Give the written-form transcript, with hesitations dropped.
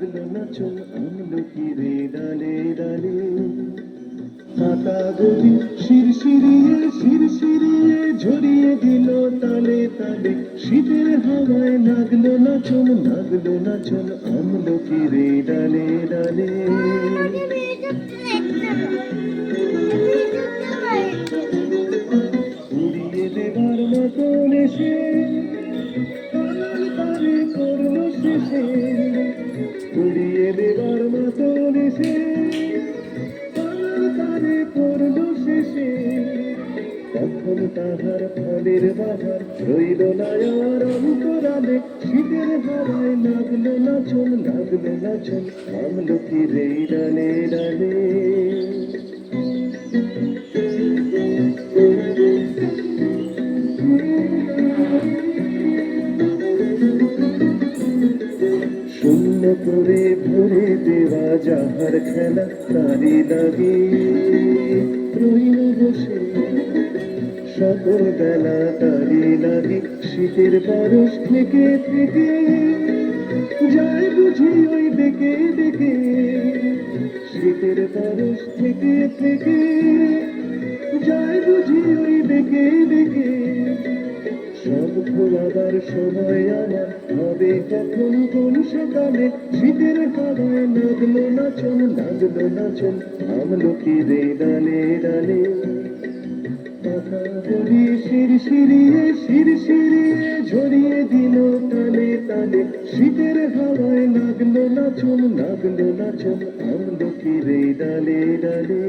লাগলো নাচন আমলকির ডালে ডালে। পাতাগুলি শিরশিরিয়ে ঝরিয়ে দিল তালে তালে। শীতের হাওয়ায় লাগলো নাচন আমলকির ডালে ডালে। উড়িয়ে দেবার মতন এসে তারে করলো শেষে। উড়িয়ে দেবার মতন এসে তারে করলো শেষে। তখন তাহার ফলের বাহার রইল না আর অন্তরালে। শীতের হাওয়ায় লাগলো নাচন আমলকির ডালে ডালে। শূন্য করে ভরে দেওয়া যাহার খেলা তারি লাগে রইল বসে সকল বেলা তারি লাগে। শীতের বরস থেকে থেকে যায় বুঝি ওই ডেকে ডেকে। শীতের বরস থেকে থেকে যায় বুঝি ওই ডেকে ডেকে। সব ভোলাবার সময় আমার হবে কখন কোন সকালে। শীতের হাওয়ায় লাগলো নাচন আমলকির ডালে ডালে। পাতাগুলি শিরশিরিয়ে ঝরিয়ে দিল তালে তালে। শীতের হাওয়ায় লাগলো নাচন আমলকির ডালে ডালে।